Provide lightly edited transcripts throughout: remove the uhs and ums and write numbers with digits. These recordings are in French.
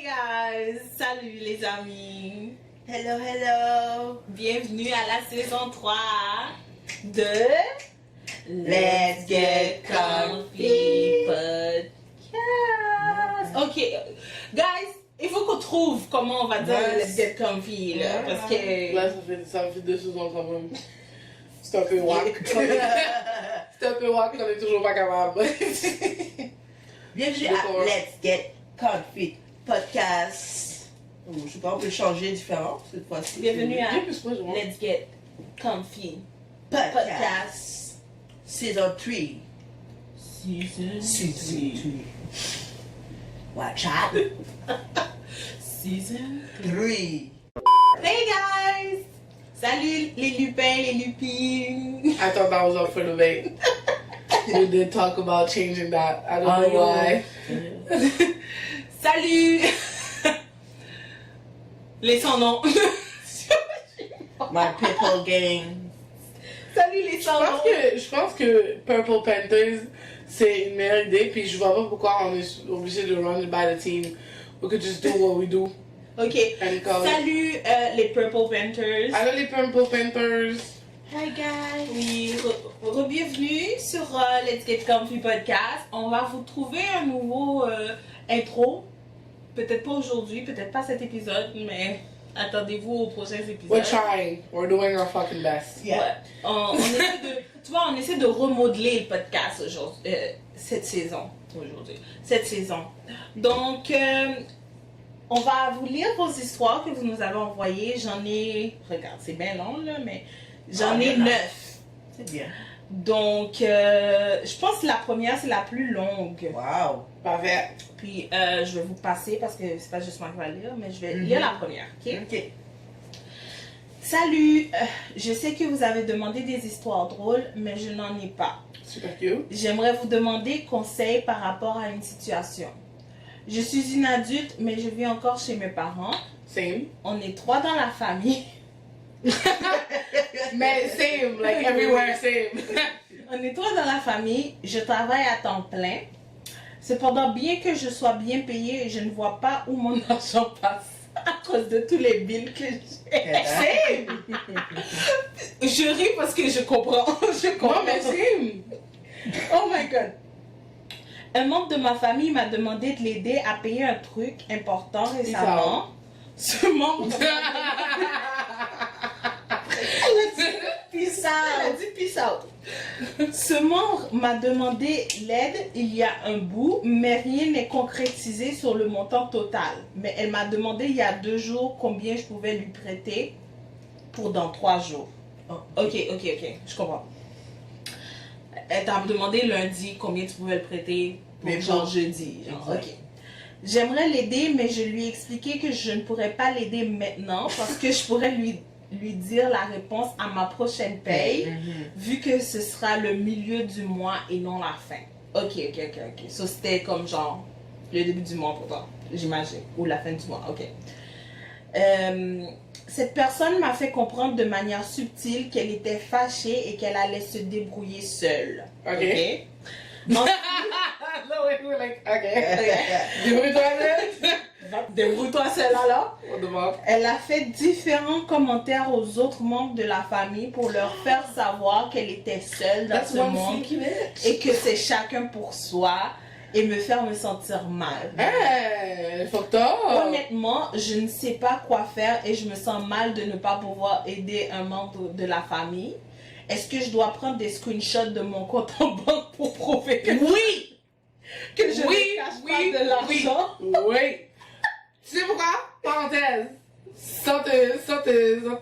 guys! Salut les amis! Hello, hello! Bienvenue à la saison 3 de Let's Get Comfy Podcast. Ok, guys, il faut qu'on trouve comment on va dire Let's Get Comfy là, parce que là ça fait 2 saisons quand même. C'est un peu wack. C'est un peu wack qu'on est toujours pas capable. Bienvenue à Let's Get Comfy Podcast. Je sais pas, on peut changer différent cette fois-ci. bienvenue à Plus moi, je vois. Let's Get Comfy Podcast. Saison 3. Season 3. Watch out. Season 3. Hey guys! Salut les lupins, les lupines! I thought that was up for debate. We did talk about changing that. I don't know why. Salut! Les sans noms. My people gang. Salut les sans noms. Je pense que Purple Panthers, c'est une meilleure idée. Puis je vois pas pourquoi on est obligé de run it by the team. We could just do what we do. Ok. And call it. Salut les Purple Panthers. Allô les Purple Panthers. Hi guys. Oui, re-bienvenue sur Let's Get Comfy Podcast. On va vous trouver un nouveau intro. Peut-être pas aujourd'hui, peut-être pas cet épisode, mais attendez-vous aux prochains épisodes. We're trying. We're doing our fucking best. Yeah. Ouais. On essaie de, tu vois, on essaie de remodeler le podcast aujourd'hui, cette saison. Donc, on va vous lire vos histoires que vous nous avez envoyées. J'en ai, regarde, c'est bien long là, mais j'en ai 9. C'est bien. Donc, je pense que la première, c'est la plus longue. Wow. Parfait. Puis, je vais vous passer parce que c'est pas juste moi qui va lire, mais je vais lire la première, ok? Ok. Salut, je sais que vous avez demandé des histoires drôles, mais je n'en ai pas. Super cute. J'aimerais vous demander conseil par rapport à une situation. Je suis une adulte, mais je vis encore chez mes parents. Same. On est 3 dans la famille. Mais same, like everywhere, same. On est 3 dans la famille. Je travaille à temps plein. Cependant, bien que je sois bien payée, je ne vois pas où mon argent passe à cause de tous les billes que j'ai. Same. Je ris parce que je comprends. Je comprends. Non, mais same. Oh my god. Un membre de ma famille m'a demandé de l'aider à payer un truc important récemment. Ce membre. Peace Elle a out. dit peace out. Ce membre m'a demandé l'aide il y a un bout, mais rien n'est concrétisé sur le montant total. Mais elle m'a demandé il y a 2 jours combien je pouvais lui prêter pour dans 3 jours. Oh. Ok, je comprends. Elle t'a demandé lundi combien tu pouvais le prêter pour Mais genre pour- jeudi. Genre, Exact. ok. J'aimerais l'aider, mais je lui ai expliqué que je ne pourrais pas l'aider maintenant parce que je pourrais lui dire la réponse à ma prochaine paye, vu que ce sera le milieu du mois et non la fin. Ok. So, c'était comme genre le début du mois pour toi, j'imagine, ou la fin du mois, ok. Cette personne m'a fait comprendre de manière subtile qu'elle était fâchée et qu'elle allait se débrouiller seule. Ok. Ensuite, No, we're like, okay. Débrouille-toi, débrouille-toi seule alors. What the fuck? Elle a fait différents commentaires aux autres membres de la famille pour leur faire savoir qu'elle était seule dans That's ce one monde sneaky bitch. et que c'est chacun pour soi et me faire me sentir mal. Hey, fucked up. Honnêtement, je ne sais pas quoi faire et je me sens mal de ne pas pouvoir aider un membre de la famille. Est-ce que je dois prendre des screenshots de mon compte en banque pour prouver que, Oui. que je ne cache pas de l'argent? Oui. Tu sais pourquoi? Parenthèse. Sans t'agresser.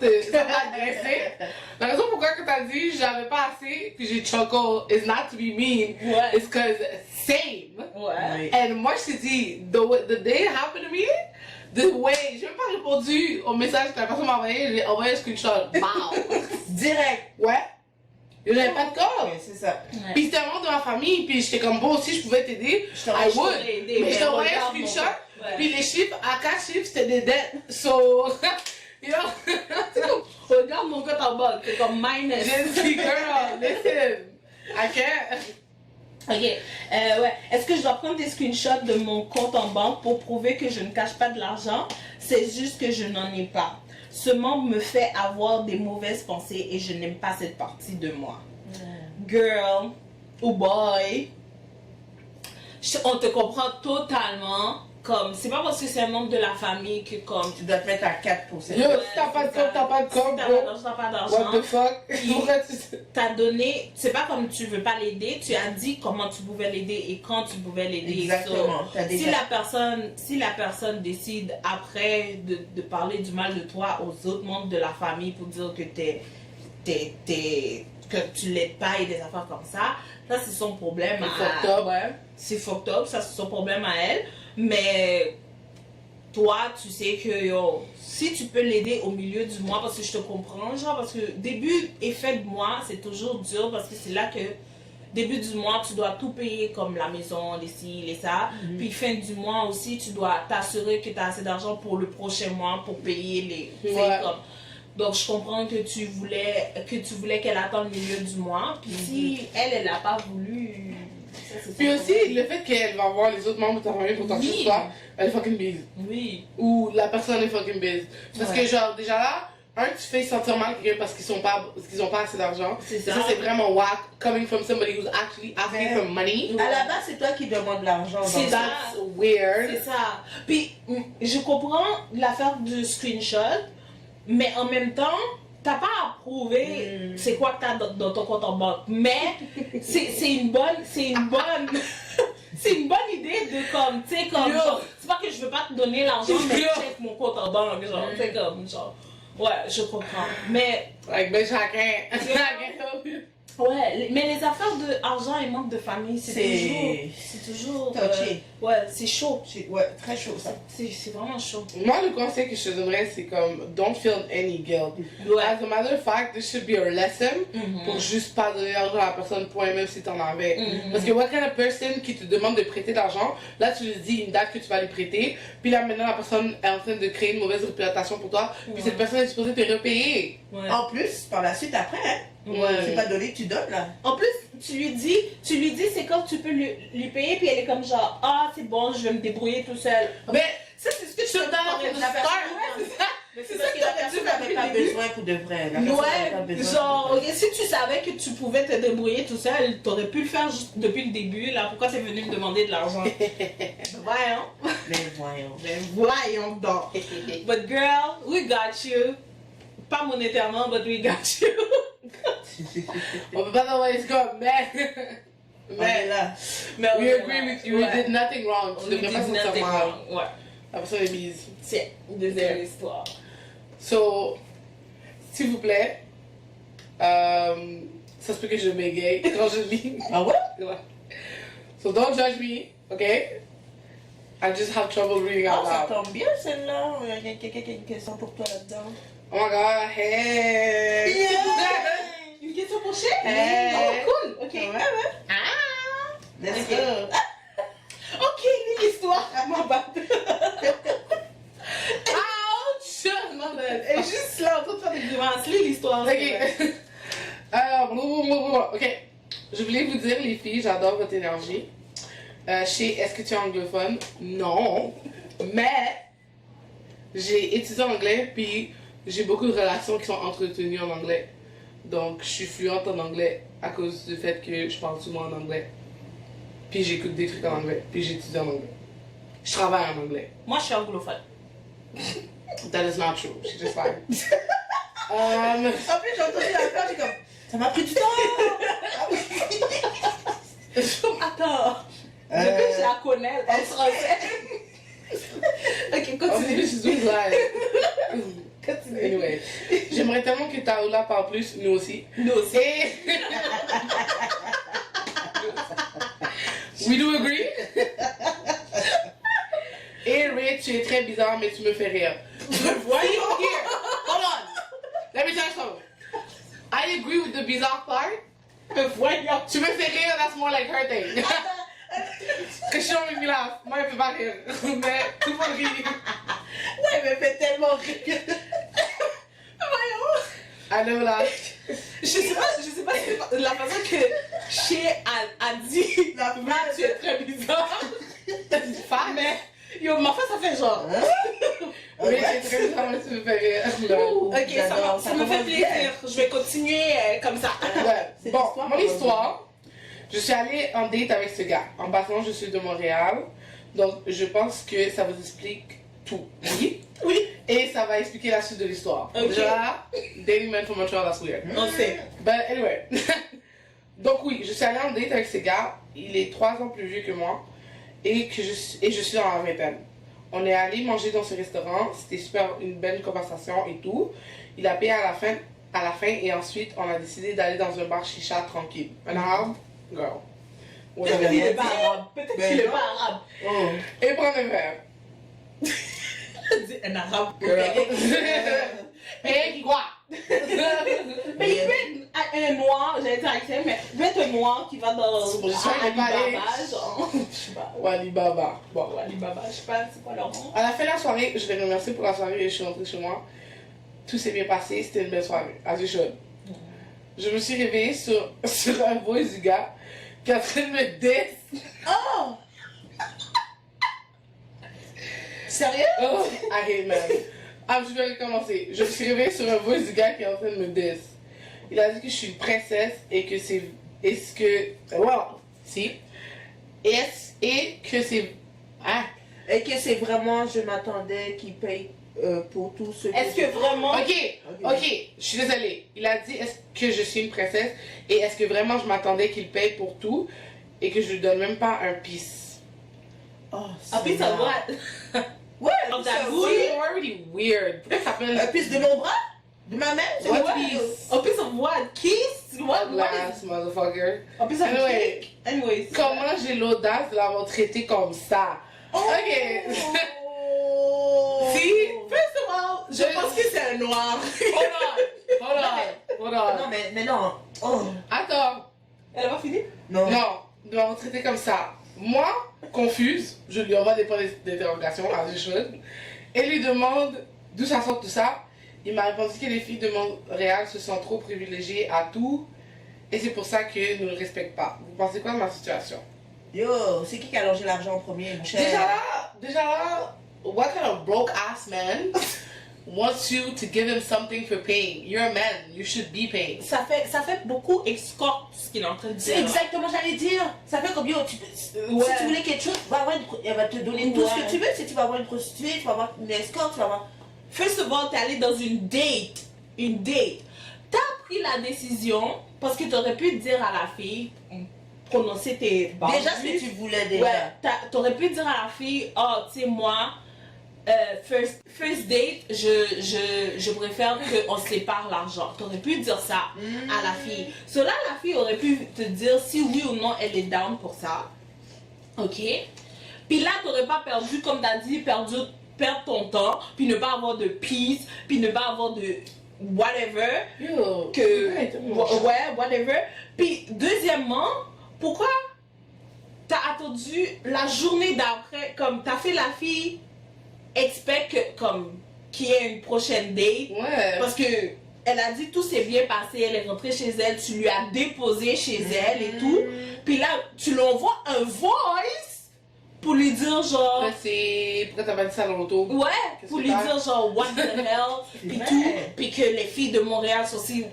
La raison pourquoi que t'as dit j'avais pas assez puis j'ai chuckle is not to be mean. Ouais. It's cause same. Ouais. And moi je t'ai dit, the day it happened to me, the way, j'ai même pas répondu au message que la personne m'a envoyé, j'ai envoyé un screenshot. Wow. Direct. Ouais. J'avais pas de corps. Ouais, c'est ça. Puis c'était un membre de ma famille, puis j'étais comme bon, si je pouvais t'aider, I would. t'aurais aidé, Mais je mais t'envoyais un regarde mon screenshot, compte. Ouais. puis les chiffres, à 4 chiffres, c'était des dettes. So, you know, Regarde mon compte en banque, c'est comme minus. j'ai dit, girl, listen, I can't. Ok, ouais. Est-ce que je dois prendre des screenshots de mon compte en banque pour prouver que je ne cache pas de l'argent? C'est juste que je n'en ai pas. Ce membre me fait avoir des mauvaises pensées et je n'aime pas cette partie de moi. Girl, oh boy, on te comprend totalement. Comme, c'est pas parce que c'est un membre de la famille que comme... Tu dois te mettre à 4 pour cette Yo, si t'as pas de com, t'as pas de com, bro. Si t'as pas d'argent, What the fuck? Pourquoi tu... t'as donné, c'est pas comme tu veux pas l'aider, tu as dit comment tu pouvais l'aider et quand tu pouvais l'aider. Exactement. So, si la personne décide après de parler du mal de toi aux autres membres de la famille pour dire que que tu l'aides pas et des affaires comme ça c'est son problème. C'est fucked up. Ouais, c'est fucked up, ça c'est son problème à elle. Mais toi, tu sais que yo, si tu peux l'aider au milieu du mois, parce que je te comprends, genre, parce que début et fin de mois, c'est toujours dur parce que c'est là que début du mois, tu dois tout payer comme la maison, les ci, les ça. Puis fin du mois aussi, tu dois t'assurer que tu as assez d'argent pour le prochain mois pour payer les. Ouais. Comme, donc je comprends que tu voulais qu'elle attende le milieu du mois. Puis si elle n'a pas voulu. Puis aussi, le fait qu'elle va voir les autres membres de ta famille pour t'en Oui. toi, elle est fucking bise. Oui. Ou la personne est fucking bise. Parce Ouais. que genre, déjà là, tu fais sentir mal quelqu'un parce qu'ils ont pas assez d'argent. C'est Et ça. ça, c'est vraiment whack, coming from somebody who's actually asking for money. À la base, c'est toi qui demandes l'argent. C'est donc. ça. That's weird. C'est ça. Puis, je comprends l'affaire du screenshot, mais en même temps, t'as pas à prouver c'est quoi que t'as dans ton compte en banque. Mais, c'est une bonne c'est une bonne idée de comme, tu sais, comme, Yo. genre, c'est pas que je veux pas te donner l'argent, mais Yo. check mon compte en banque, genre, tu sais, comme, genre, ouais, je comprends. Mais, Like, bitch, I can't help you. ouais, mais les affaires de argent et manque de famille, c'est toujours, touché. ouais, c'est chaud. Ouais, très chaud ça. C'est vraiment chaud. Moi, le conseil que je te donnerais, c'est comme, don't feel any guilt. Ouais. As a matter of fact, this should be a lesson pour juste pas donner l'argent à la personne, point, même si t'en avais. Parce que what kind of person qui te demande de prêter de l'argent, là, tu lui dis une date que tu vas lui prêter, puis là, maintenant, la personne est en train de créer une mauvaise réputation pour toi, puis cette personne est supposée te repayer. Ouais. En plus, par la suite, après, hein, Ouais. c'est pas donné que tu donnes là. En plus, tu lui dis c'est quand tu peux lui payer, puis elle est comme genre, ah, c'est bon, je vais me débrouiller tout seul. Mais, Ça, c'est ce que tu tu te donnes la the personne. start. Ouais, c'est ça. Mais C'est c'est ça parce que que la la personne personne n'avait pas besoin pour de vrai. La personne n'avait pas Ouais, besoin genre, pour de ok, si tu savais que tu pouvais te débrouiller tout seul, t'aurais pu le faire juste depuis le début, là, pourquoi t'es venu me demander de l'argent? Voyons. vrai. Mais voyons. Ben voyons donc. But girl, we got you. Pas monétairement, but we got you. on peut pas savoir les scores, mais... On est là. Mais We agree with you, you did nothing wrong. Tu We devrais pas did sentir nothing mal. wrong. Ouais. La personne est mise. Tiens, deuxième histoire. So, s'il vous plaît, ça se peut que je m'égaye quand je lis. Ah ouais? Ouais. So don't judge me, okay? I just have trouble reading out Ah, ça loud. tombe bien celle-là. Il y a quelqu'un qui a une question pour toi là-dedans. Oh my god, hey! Une question pour Shay? Hey. Oh, cool. Ok. Ouais, ouais. Ah! Let's Ok. go. Ok, lis l'histoire. Ma bad. Ouch! My bad. Elle est juste là en train de faire des grimaces. Lis l'histoire. Ok. Ok. Je voulais vous dire, les filles, j'adore votre énergie. Chez Est-ce que tu es anglophone? Non. Mais j'ai étudié en anglais, puis j'ai beaucoup de relations qui sont entretenues en anglais. Donc, je suis fluente en anglais à cause du fait que je parle souvent en anglais. Puis j'écoute des trucs en anglais, puis j'étudie en anglais. Je travaille en anglais. Moi, je suis anglophone. That is not true. She's just fine. En plus, j'ai entendu la peur, j'ai comme. Ça m'a pris du temps! Attends. Depuis que je la connais, en français. Ok, continue. She's just like... Continue. Anyway, j'aimerais tellement que Taoula parle plus, nous aussi. Nous aussi. Et... We do agree? Et Ray, tu es très bizarre, mais tu me fais rire. Voyons. Here, hold on. Let me tell you something. I agree with the bizarre part. Voyons. Tu me fais rire, that's more like her thing. Question make me laugh. Moi, elle fait pas rire. Mais tout le monde rit. Ouais, elle me fait tellement rire. Voyons. I know that. Je sais pas si c'est la façon que Chez a dit La tu phrase. es très bizarre. Femme. Mais yo, ma face, ça fait genre. Oui, c'est très bizarre, mais tu me fais rire. Ok, J'adore, ça me fait commence plaisir. bien. Je vais continuer comme ça. Ouais. C'est Bon, l'histoire, mon on va histoire, je suis allée en date avec ce gars. En passant, je suis de Montréal. Donc, je pense que ça vous explique tout. Oui. Oui, Et ça va expliquer la suite de l'histoire. Ok. Déjà, dating man from Montreal, that's weird. on sait. But anyway. Donc oui, je suis allée en date avec ce gars. Il est 3 ans plus vieux que moi. Et je suis dans la vingtaine. On est allé manger dans ce restaurant. C'était super, une belle conversation et tout. Il a payé à la fin et ensuite on a décidé d'aller dans un bar chicha tranquille. Un arabe? Girl. Peut-être Whatever. qu'il est pas arabe. Peut-être Ben qu'il est non. pas arabe. Oh. Et prendre un verre. Dis un arabe. Et quoi? Mais il peut être un noir, j'allais dire accent, mais il peut être un noir qui va dans Je sais pas, Alibaba, genre. Je sais pas. Wali Baba. Bon. Ou Alibaba, je sais pas, c'est quoi leur nom. À la fin de la soirée, je les remercie pour la soirée et je suis rentrée chez moi. Tout s'est bien passé, c'était une belle soirée. As you should. Je me suis réveillée sur un voice du gars qui est en train de me diss. Oh! Sérieux? Oh, I hate man. Ah, je vais recommencer. Je me suis réveillée sur un voice du gars qui est en train de me diss. Il a dit que je suis une princesse et que c'est. Est-ce que. Wow! Si. Et que c'est. Ah! Et que c'est vraiment, je m'attendais qu'il paye pour tout ce Est-ce que vraiment. Ok, je suis désolée. Il a dit est-ce que je suis une princesse et est-ce que vraiment je m'attendais qu'il paye pour tout et que je lui donne même pas un piece. Oh, A piece of what? Ouais, Of ça, that oui. booty? You're already weird. Pourquoi ça s'appelle Un piece de mon bras? De ma main? C'est What quoi? piece? A piece of what? Kiss? What? Glass, motherfucker. A piece of Anyway. cake? Anyways. Comment j'ai l'audace de l'avoir traité comme ça? Oh! Ok. Si, first of all, je pense que c'est un noir. Hold on. Non, mais non. Oh. Attends. Elle a pas fini? Non. Non, de m'avoir traité comme ça. Moi, confuse, je lui envoie des points d'interrogation à des choses et lui demande d'où ça sort tout ça. Il m'a répondu que les filles de Montréal se sentent trop privilégiées à tout et c'est pour ça que nous ne le respectent pas. Vous pensez quoi de ma situation? Yo, c'est qui a logé l'argent en premier, mon cher? Déjà là, what kind of broke ass man wants you to give him something for paying? You're a man, you should be paying. Ça fait beaucoup escorte ce qu'il est en train de dire. C'est exactement ce que j'allais dire. Ça fait comme yo, si Ouais. tu voulais quelque chose, elle va te donner tout ce Ouais. que tu veux. Si tu vas avoir une prostituée, tu vas avoir une escorte, tu vas avoir. First of all, t'es allé dans une date. Une date. T'as pris la décision parce que t'aurais pu dire à la fille, prononcer tes boundaries. Déjà ce que tu voulais déjà. Ouais, t'aurais pu dire à la fille, oh, tu sais, moi, first date, je préfère qu'on sépare l'argent. T'aurais pu dire ça à la fille. Cela, la fille aurait pu te dire si oui ou non elle est down pour ça. Ok? Puis là, t'aurais pas perdu, comme t'as dit, perdre ton temps, puis ne pas avoir de peace, puis ne pas avoir de whatever. Yo, Ouais, whatever. Puis, deuxièmement, pourquoi t'as attendu la journée d'après, comme t'as fait la fille expect que, comme qu'il y ait une prochaine date, Ouais. parce que elle a dit tout s'est bien passé, elle est rentrée chez elle, tu lui as déposé chez elle et tout, puis là tu lui envoies un voice pour lui dire genre Pourquoi t'as pas dit ça dans l'auto? ouais, Qu'est-ce pour que lui t'as? dire genre what the hell, puis vrai. tout, puis que les filles de Montréal sont aussi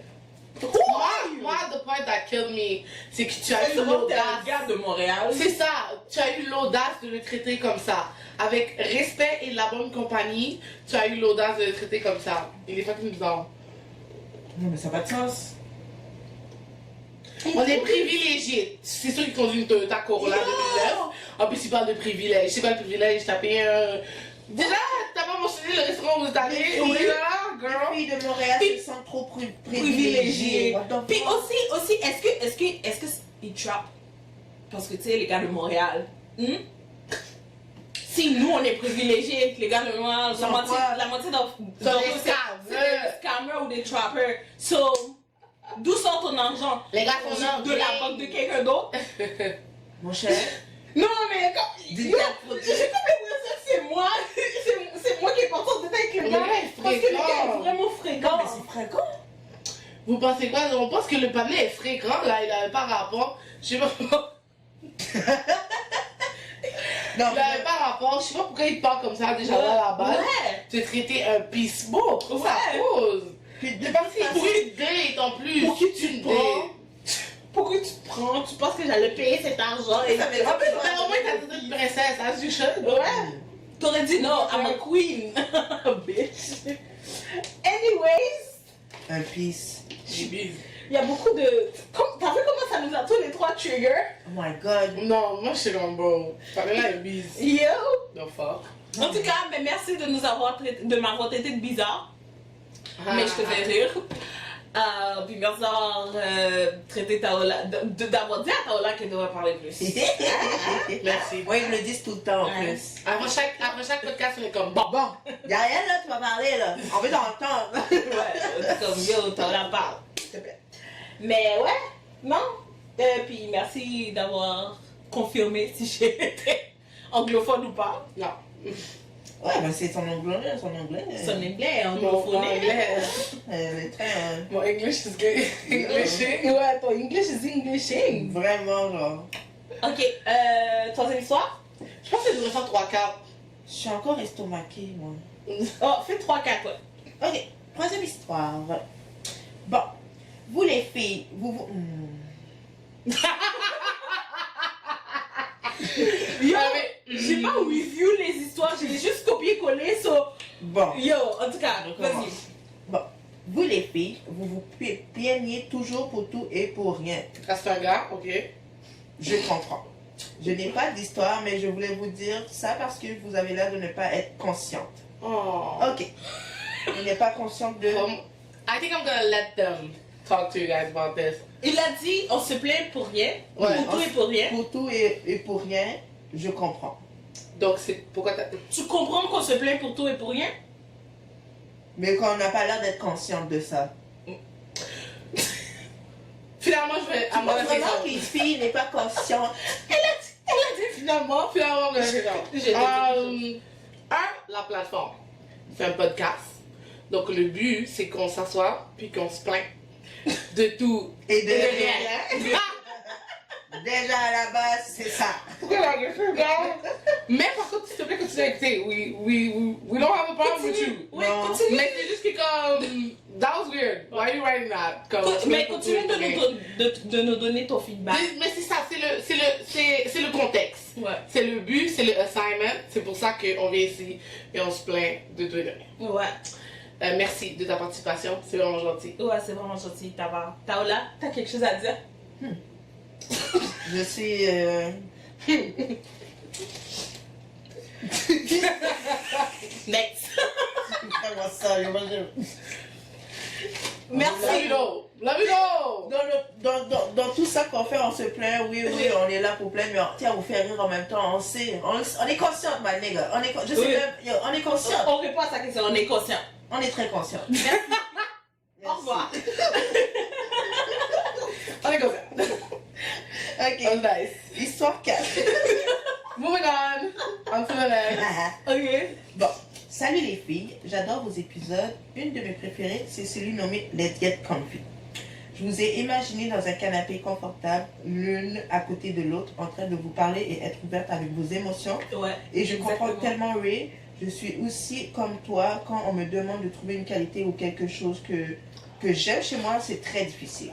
Moi, the part that killed me, c'est que tu as eu c'est bon, t'es un l'audace. gars de Montréal. C'est ça, tu as eu l'audace de le traiter comme ça. Avec respect et la bonne compagnie, tu as eu l'audace de le traiter comme ça. Il est fucking bizarre. Non, mais ça n'a pas de sens. On est privilégiés. C'est sûr qu'ils conduisent une Toyota Corolla 2009. En plus, ils parlent de privilèges. C'est quoi le privilège? T'as payé un. Déjà, t'as pas mentionné le restaurant où vous êtes allé? Oui. Déjà, Les girl. filles de Montréal Puis- se sentent trop privilégié. privilégiées. What the Puis fuck? aussi, est-ce que ils trappent? Parce que tu sais, les gars de Montréal, si nous on est privilégiés, les gars de Montréal, Sont quoi? la moitié Sont des c'est des scammers ou des trappers. So, d'où sort ton argent? Les gars sont genre. De la banque de quelqu'un d'autre? Mon cher, Non, mais dis Yo, ta j'ai comme l'impression que c'est moi, c'est moi qui est partie en détail avec le Le gars. gars est Parce que le gars fréquent. est vraiment fréquent. mais c'est fréquent. Vous pensez quoi? On pense que le panel est fréquent, là, il a pas rapport. Je sais pas. Non, Il avait pas rapport, je sais pas pourquoi il parle comme ça déjà là à la base. Ouais. Tu es traité un pismo, pour ça Ouais. pose. puis de C'est parce toute qu'il façon, une date en plus. Pour qui tu Une te prends? date. Pourquoi tu te prends? Tu penses que j'allais payer cet argent? Et... ça fait En plus, au moins t'as dit une princesse, as you should. Ouais. T'aurais dit non, I'm a queen. Bitch. Anyways, un piece. J'ai bise. il y a beaucoup de... T'as vu comment ça nous a tous les trois trigger? Oh my god. Non, moi je suis comme bro. Pamela est bise. Yo! The fuck. En tout cas, mais merci de nous avoir traité, de m'avoir traité de bizarre. Mais je te fais rire. Puis merci d'avoir traité Taola, d'avoir dit à Taola qu'elle devrait parler plus. Merci. Ouais, ils me le disent tout le temps en Ouais. plus. Avant chaque podcast, on est comme bon. Bon, y'a rien là, tu vas parler là. On veut t'entendre. Ouais, c'est comme yo, Taola parle, s'il te plaît. Mais ouais, non. Puis merci d'avoir confirmé si j'étais anglophone ou pas. Non. Ouais, mais c'est son anglais, son anglais. Son anglais, Mon anglophone. anglais. Elle est très. Mon English is good. Englishing. Ouais, ton English is Englishing. Vraiment, genre. Ok, troisième histoire. Je pense que je devrais faire 3/4. Je suis encore estomaquée, moi. Oh, fais 3-4, ouais. Ok, troisième histoire. Bon, vous les filles, Yo, Ah, mais- j'ai pas review les histoires, j'ai juste copié-collé, Bon, Yo, en tout cas, vas-y. bon, vous les filles, vous vous plaignez toujours pour tout et pour rien. Ah, c'est un gars, ok. Je comprends. Je n'ai pas d'histoire, mais je voulais vous dire ça parce que vous avez l'air de ne pas être consciente. Oh. Ok. Il n'est pas consciente de... I think I'm gonna let them talk to you guys about this. Il a dit, on se plaint pour rien, Ouais, pour tout et pour rien. Pour tout et pour rien, je comprends. Donc, c'est pourquoi t'as. Tu comprends qu'on se plaint pour tout et pour rien? Mais qu'on n'a pas l'air d'être consciente de ça. Finalement, je vais. Tu penses vraiment qu'une fille n'est pas consciente? Elle a dit finalement. Finalement, je vais faire ça. J'ai La plateforme. C'est un podcast. Donc, le but, c'est qu'on s'assoit puis qu'on se plaint de tout. Et de Et de rien. rien. Déjà à la base, c'est ça. Pourquoi la gueule fait ça? Mais par contre, s'il te plaît, continue à écouter. We don't have a problem with you. Oui, Non. continue. Mais c'est juste que comme. That was weird. Why are you writing that? Comme, Mais continue de nous donner ton feedback. Mais c'est ça, c'est le contexte. Ouais. C'est le but, c'est le assignment. C'est pour ça qu'on vient ici et on se plaint de tout et de rien. Ouais. Merci de ta participation, c'est vraiment gentil. Ouais, c'est vraiment gentil, Tawa. Taola, t'as quelque chose à dire? Je suis... Next. Vraiment ça, Merci. Love you all. dans tout ça qu'on fait, on se plaint, oui, on est là pour plaindre, mais tiens, on fait rire en même temps, on sait, on est consciente, my nigga, je sais Oui. même, yo, on est conscient, On répond à sa question, on est conscient. on est très conscient. Merci. Au Merci. revoir. On est comme ça. Ok, Nice. histoire 4. Moving on. On to the next. Ok. Bon, salut les filles, j'adore vos épisodes. Une de mes préférées, c'est celui nommé Let's Get Comfy. Je vous ai imaginé dans un canapé confortable, l'une à côté de l'autre, en train de vous parler et être ouverte avec vos émotions. Ouais. Et je comprends Exactement. tellement Ray, je suis aussi comme toi, quand on me demande de trouver une qualité ou quelque chose que j'aime chez moi, c'est très difficile.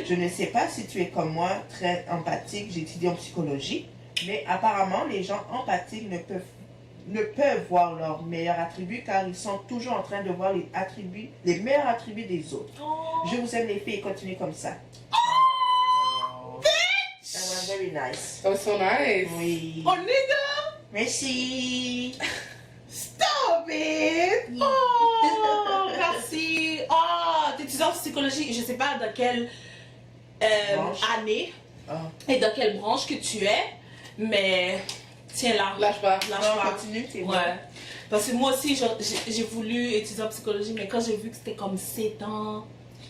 Je ne sais pas si tu es comme moi, très empathique, j'étudie en psychologie, mais apparemment les gens empathiques ne peuvent voir leurs meilleurs attributs car ils sont toujours en train de voir les meilleurs attributs des autres. Oh. Je vous aime les filles et continuez comme ça. That was very nice. That was so nice. Oui. Oh, nigga! Merci. Stop it! Oh, merci. Oh, t'es étudiant en psychologie. Je sais pas dans quelle Branche. année Ah. et dans quelle branche que tu es, mais tiens là. Lâche pas. Lâche Non, pas. continue, c'est bon. Ouais. Parce que moi aussi, j'ai voulu étudier en psychologie, mais quand j'ai vu que c'était comme 7 ans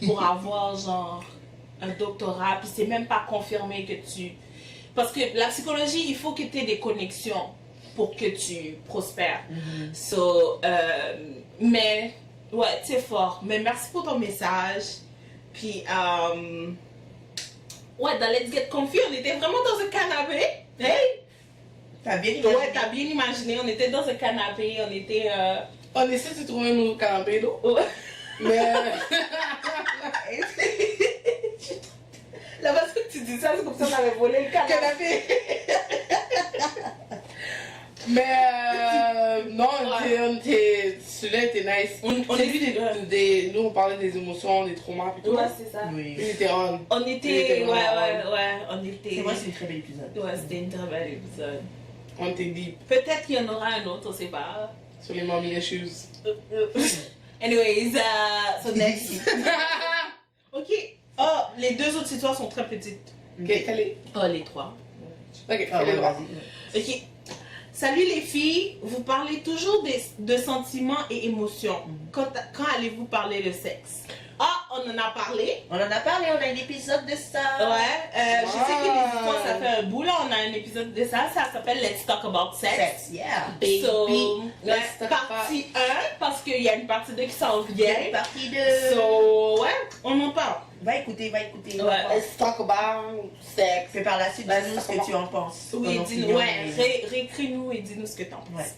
pour avoir genre un doctorat, puis c'est même pas confirmé que tu... Parce que la psychologie, il faut que tu aies des connexions pour que tu prospères. Mhm. So, mais, ouais, c'est fort. Mais merci pour ton message. Puis, ouais, dans Let's Get Comfy, on était vraiment dans un canapé. Hey! T'as bien imaginé. Ouais, t'as bien imaginé, on était dans un canapé, on était... On essaie de trouver un nouveau canapé d'eau. Ouais. Mais. La façon que tu dis ça, c'est comme si on avait volé le canapé. Mais non, celui-là était nice. On J'ai est vu nous on parlait des émotions, des traumas et tout. Ouais, c'est ça. Oui. Il était on. On était, vraiment on était... C'est vrai, c'est un très bel épisode. Ouais, c'était une très belle épisode. On était deep Peut-être qu'il y en aura un autre, on sait pas. sur les mommy issues. Anyways, so next. Ok. Oh, les deux autres histoires sont très petites. Ok, allez. Oh, les trois. Ok, Ah, allez, ouais, droit. vas-y. Ok. Salut les filles, vous parlez toujours de sentiments et émotions. Quand allez-vous parler de sexe? Ah, on en a parlé. On en a parlé, on a un épisode de ça. Ouais, je sais que les histoires, ça fait un bout là, on a un épisode de ça, ça s'appelle Let's Talk About Sex. Sex, yeah. So, let's ouais, talk partie 1, parce qu'il y a une partie 2 qui s'en vient. Partie de... So, ouais, on en parle. Va écouter, va écouter. Ouais. Let's talk about sex. Puis par la suite, Ben, dis-nous ça ce que tu en penses. Oui, Ton dis-nous, opinion, ouais, et- réécris-nous et dis-nous ce que t'en penses.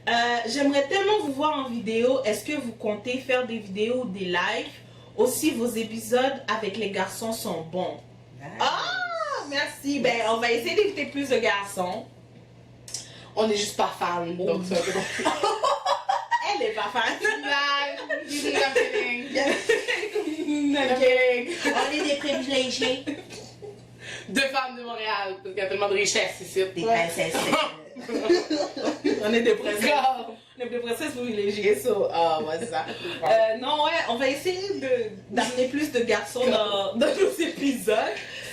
Ouais. J'aimerais tellement vous voir en vidéo. Est-ce que vous comptez faire des vidéos ou des lives? Aussi, vos épisodes avec les garçons sont bons. Ah, merci. Ben, on va essayer d'éviter plus de garçons. On est juste pas fans, donc c'est un peu compliqué. Elle est pas fan. I'm kidding. Ok. On est des privilégiés. Deux femmes de Montréal, parce qu'il y a tellement de richesse ici. Des princesses. On est des princesses. Go. On est des princesses privilégiées, so, Ouais, c'est ça. non, ouais, on va essayer d'amener plus de garçons dans nos épisodes.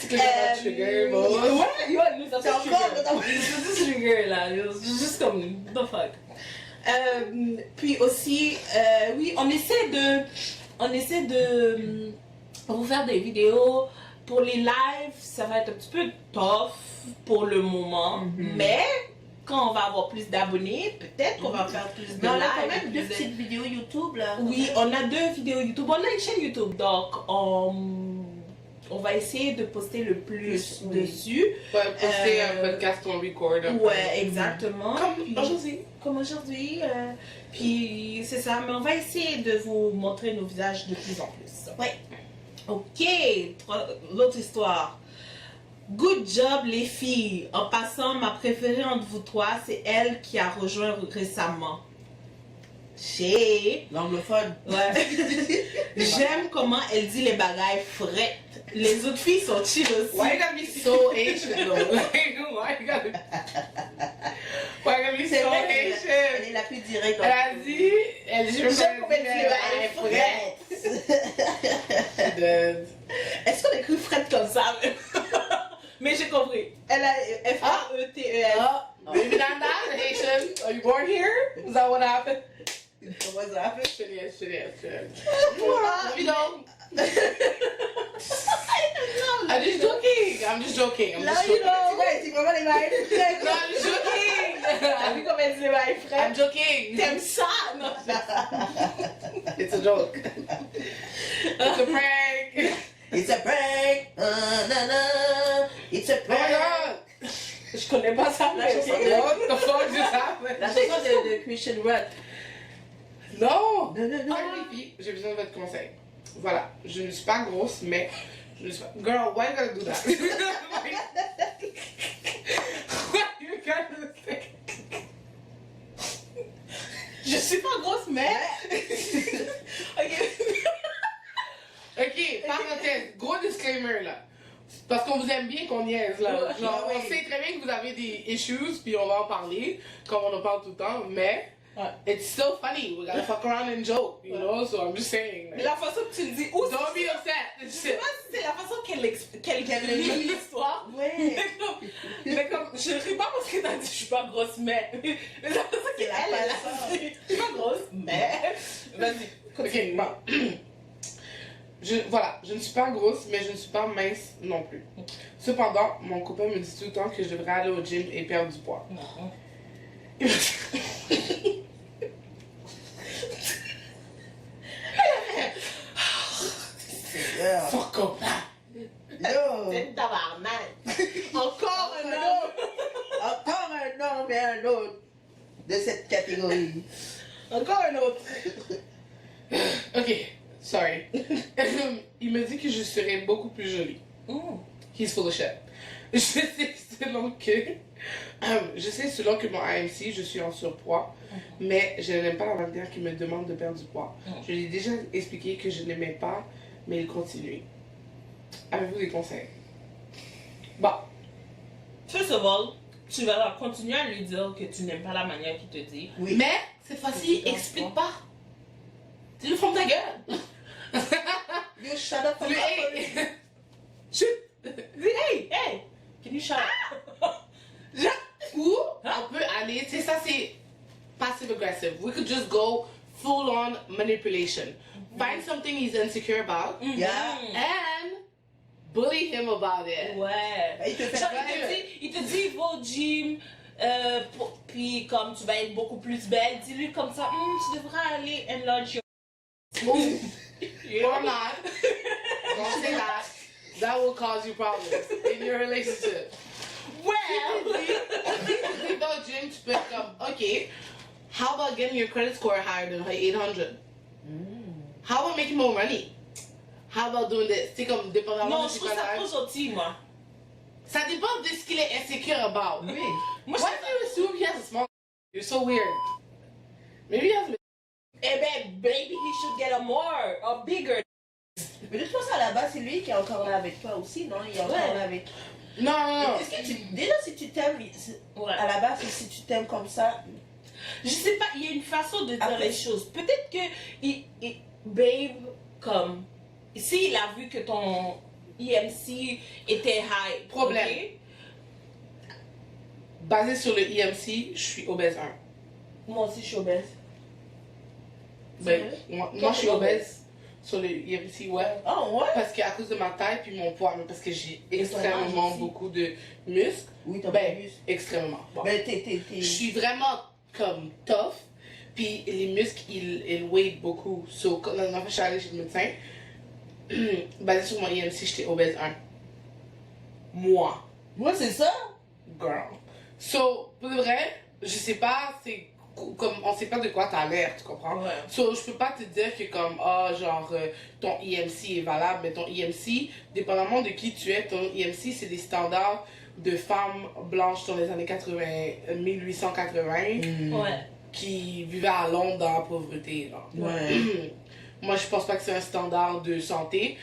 C'est que j'ai pas de sugar, bon. Ouais, yo, nous avons C'est encore juste sugar là, juste comme the fuck. Puis aussi, oui, on essaie de vous faire des vidéos. Pour les lives, ça va être un petit peu tough pour le moment, mais quand on va avoir plus d'abonnés, peut-être qu'on va faire plus de Mais on lives. a quand même deux plus de- petites vidéos YouTube là. Oui, on a 2 vidéos YouTube. On a une chaîne YouTube, donc on va essayer de poster le plus Oui. dessus. Ouais, poster un podcast qu'on record. Ouais, exactement. Comme Puis- aujourd'hui. Comme aujourd'hui. Puis c'est ça, mais on va essayer de vous montrer nos visages de plus en plus. Ouais. Ok, l'autre histoire. Good job les filles. En passant, ma préférée entre vous trois, c'est elle qui a rejoint récemment. Chez. L'anglophone. Ouais. J'aime comment elle dit les bagailles frettes. Les autres filles sont chill aussi. Why you gotta be so Asian though? Why you gotta be C'est so vrai Asian? Elle est la plus directe. Elle a dit, J'aime comment elle dit les bagailles Dead. Est-ce qu'on écrit frette comme ça? Mais j'ai compris. Elle a F-R-E-T-E-S. Oh, maybe not that Asian. Are you born here? Is that what happened? Comment ça fait? Shit, yes. Ah, You know. I'm just joking. I'm just joking. Là, you know, ouais, c'est vraiment les bagailles frettes. No, I'm just joking. T'as vu comment elle dit les bagailles I'm frettes? joking. T'aimes ça? Non. It's a joke. It's a prank. It's a prank. Na. It's a Oh my prank. god. Je connais pas ça. La chanson de- What the fuck just happened? La chanson de Christian Rock. Non. Non. Ah, les filles, j'ai besoin de votre conseil. Voilà, je ne suis pas grosse, mais je ne suis pas... Girl, why you gotta do that? Why you gotta say... Je suis pas grosse, mais. Ok. Ok, parenthèse, gros disclaimer là. Parce qu'on vous aime bien qu'on niaise là. Genre, Ouais. on sait très bien que vous avez des issues, puis on va en parler, comme on en parle tout le temps, mais... Ouais. It's so funny, we gotta fuck around and joke, you know, so I'm just saying. La façon que tu le dis, ou Don't be upset. je sais pas si c'est la façon qu'elle lit l'histoire. Ouais. Mais comme, je ris pas parce que t'as dit je suis pas grosse, mais. Mais la façon C'est la qu'elle a façon. dit je suis pas grosse, mais. Vas-y. Ok, bon. Voilà, je ne suis pas grosse, mais je ne suis pas mince non plus. Cependant, mon copain me dit tout le temps que je devrais aller au gym et perdre du poids. Ugly. Encore un autre. Ok, sorry. Il me dit que je serais beaucoup plus jolie. He's full of shit. Je sais selon que mon AMC, je suis en surpoids, mais je n'aime pas la manière qu'il me demande de perdre du poids. Je lui ai déjà expliqué que je n'aimais pas, mais il continue. Avez-vous des conseils? Bon. First of all, tu vas continuer à lui dire que tu n'aimes pas la manière qu'il te dit. Oui. Mais cette fois-ci, explique pas. Dis-le from ta gueule. You shut up. Dis-le, hey. Chut. Dis, hey, can you shut up? Ou on peut aller, tu sais, ça c'est passive aggressive. We could just go full on manipulation. Find something he's insecure about Yeah. and bully him about it. Ouais. Il te fait Genre, peur. il te dit, va au gym, puis comme tu vas être beaucoup plus belle, dis-lui comme ça, tu devrais aller enlarge your... Or not. Don't say that. That will cause you problems in your relationship. Well! Think about gym, tu peux être comme, ok, how about getting your credit score higher than 800? How about making more money? How about doing this? C'est comme dépendamment Non, de je ce trouve qu'on ça a. trop gentil, moi. Ça dépend de ce qu'il est insecure about. Oui. Moi, Why do you assume he has a small? You're so weird. Maybe he has a... eh ben, baby, he should get a bigger. Mais de toute façon, à la base, c'est lui qui est encore là avec toi aussi, non? Il est encore Ouais. là avec. Non, non, non. Est-ce que déjà, si tu t'aimes, Ouais. à la base, si tu t'aimes comme ça, Je sais pas, il y a une façon de dire Après- les choses. Peut-être que, babe, comme, s'il a vu que ton EMC était high. Problème. ok? Basé sur le EMC, je suis obèse 1. Moi aussi, je suis obèse. Ben, vrai? moi, Toi, je suis t'es obèse sur le EMC, ouais. oh ouais? Parce qu'à cause de ma taille puis mon poids, mais parce que j'ai Et ton âge extrêmement aussi. beaucoup de muscles. Oui, t'as Ben, plus. extrêmement. Bon. Ben, Je suis vraiment comme tough, puis les muscles, ils weigh beaucoup. So, quand la dernière fois, je suis allée chez le médecin, basé sur mon EMC, j'étais obèse 1. Moi, Moi, c'est ça. girl. So, pour de vrai, je sais pas, c'est comme, on sait pas de quoi t'as l'air, tu comprends? Ouais. So, je peux pas te dire que comme, genre, ton EMC est valable, mais ton EMC, dépendamment de qui tu es, ton EMC, c'est des standards de femmes blanches dans les années 80, 1880, Ouais. qui vivaient à Londres dans la pauvreté, là. Ouais. Moi, je pense pas que c'est un standard de santé.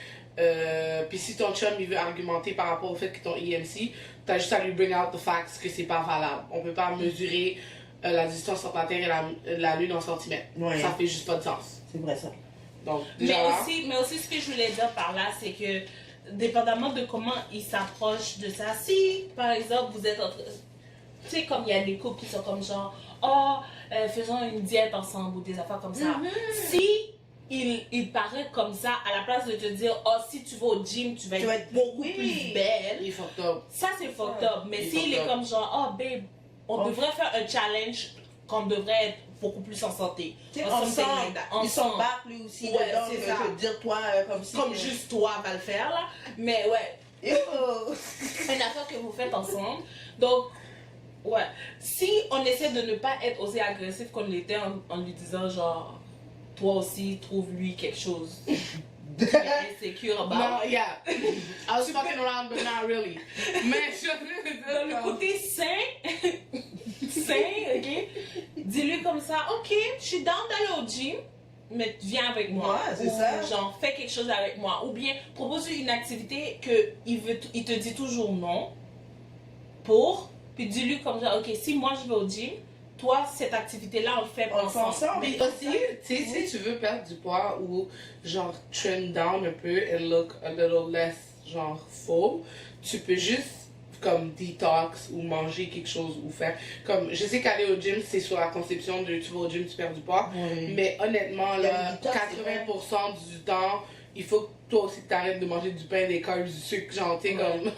Puis si ton chum, il veut argumenter par rapport au fait que ton EMC, t'as juste à lui bring out the facts que c'est pas valable. On peut pas mesurer la distance entre la Terre et la Lune en centimètres. Ouais. Ça fait juste pas de sens. C'est vrai ça. Donc, Mais déjà là, aussi, ce que je voulais dire par là, c'est que, dépendamment de comment il s'approche de ça, si, par exemple, vous êtes entre... Tu sais, comme il y a des couples qui sont comme genre, faisons une diète ensemble ou des affaires comme ça. Si il paraît comme ça, à la place de te dire, si tu vas au gym, tu vas être beaucoup oui. plus belle. il est fucked up. Ça, c'est fucked up. Mais Il est s'il fucked est up. comme genre, babe, on devrait faire un challenge qu'on devrait être beaucoup plus en santé. Tu sais, Or something ensemble, like that. ils Ensemble. s'embarquent lui aussi Ouais, dedans, c'est de ça. te dire toi comme si... Comme juste toi va le faire là. Mais ouais, Ew. une affaire que vous faites ensemble. Donc, ouais. Si on essaie de ne pas être aussi agressif qu'on l'était en lui disant genre, toi aussi, trouve-lui quelque chose. Tu es insécure about. Non, yeah. I was fucking around, but not really. Mais je suis en train de dire Dans le comme- côté sain, ok? Dis-lui comme ça, ok, je suis down d'aller au gym, mais viens avec moi. Ouais, c'est ou ça. genre, fais quelque chose avec moi. Ou bien, propose-lui une activité que il te dit toujours non puis dis-lui comme ça, ok, si moi je vais au gym, toi, cette activité-là, on le fait On le fait ensemble. Mais aussi, tu sais, si tu veux perdre du poids ou genre trim down un peu and look a little less genre full, tu peux juste comme detox ou manger quelque chose ou faire comme je sais qu'aller au gym c'est sur la conception de tu vas au gym tu perds du poids, Oui. mais honnêtement Il y a là le detox, c'est 80% du temps il faut que toi aussi tu arrêtes de manger du pain, des carbs, du sucre, genre tu sais Ouais. comme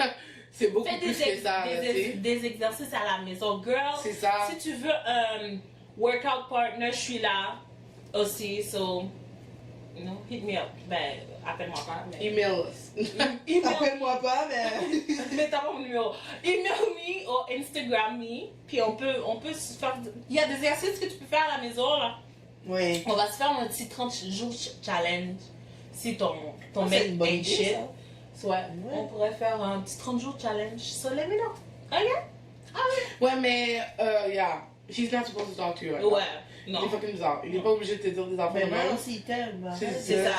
c'est beaucoup Fais plus que ça, là, tu sais. des exercices à la maison. Girl, C'est ça. si tu veux un workout partner, je suis là aussi. So, Non, hit me up. Ben, appelle-moi pas, mais... Email us. Email Appelle-moi pas, mais. mais t'as pas mon numéro. Email me ou Instagram me, puis on peut se faire... Il y a des exercices que tu peux faire à la maison, là. Oui. On va se faire un petit 30 jours challenge. Si ton C'est mec une bonne ain't idée, shit. ça. Ouais, on pourrait faire un petit 30 jours challenge. So let me know. Ok? Ouais, mais, yeah. She's not supposed to talk to you right now. Ouais, Il non. est fucking bizarre. Il est pas obligé de te dire des affaires Mais de non, même. s'il t'aime, bah, C'est- arrête. C'est ça.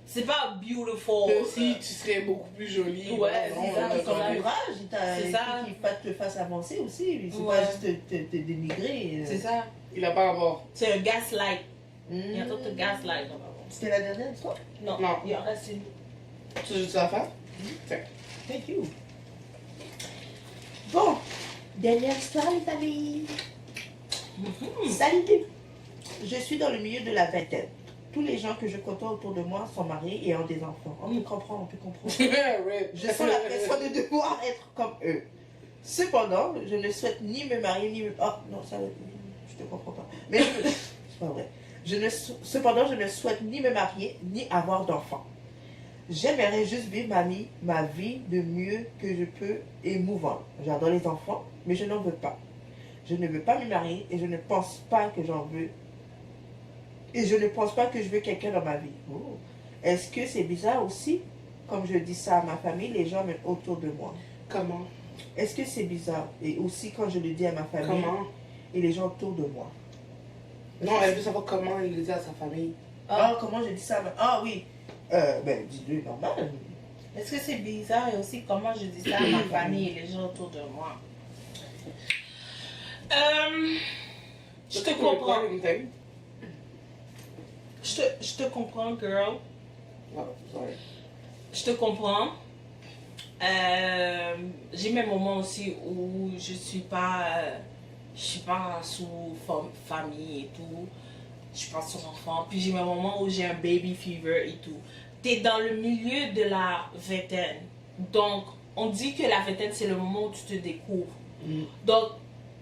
C'est pas beautiful. Si tu serais beaucoup plus jolie. Ouais, non, c'est ça, non, Il c'est ça. t'encourage, C'est ça. qu'il te fasse avancer aussi. C'est Ouais. pas juste te dénigrer. C'est ça. Il a pas rapport. C'est un gaslight. Mm. Il y a trop de gaslight. C'était la dernière histoire? Non, Non. il en reste une. Tu veux ça faire? Thank you. Bon, dernière histoire, les amis. Salut. Je suis dans le milieu de la vingtaine. Tous les gens que je côtoie autour de moi sont mariés et ont des enfants. On peut comprendre, on peut comprendre. Ouais. Je sens la pression de devoir être comme eux. Cependant, je ne souhaite ni me marier, ni me... Oh, non, ça... Je te comprends pas. Mais c'est pas vrai. Cependant, je ne souhaite ni me marier, ni avoir d'enfants. J'aimerais juste vivre ma vie de mieux que je peux et mouvant. J'adore les enfants, mais je n'en veux pas. Je ne veux pas me marier et je ne pense pas que j'en veux. Et je ne pense pas que je veux quelqu'un dans ma vie. Oh. Est-ce que c'est bizarre aussi? Comme je dis ça à ma famille, les gens même autour de moi. Comment? Est-ce que c'est bizarre? Et aussi quand je le dis à ma famille Comment? et les gens autour de moi. Non, elle veut savoir comment il le dit à sa famille. Ah, comment je dis ça? Ah oui. Ben, dis-le normal. Est-ce que c'est bizarre et aussi comment je dis ça à ma famille et les gens autour de moi? Je te comprends. Je te comprends, girl. Oh, sorry. Je te comprends. J'ai mes moments aussi où je suis pas sous famille et tout. Je suis pas sur enfant. Puis j'ai mes moments où j'ai un baby fever et tout. T'es dans le milieu de la vingtaine. Donc, on dit que la vingtaine, c'est le moment où tu te découvres. Donc,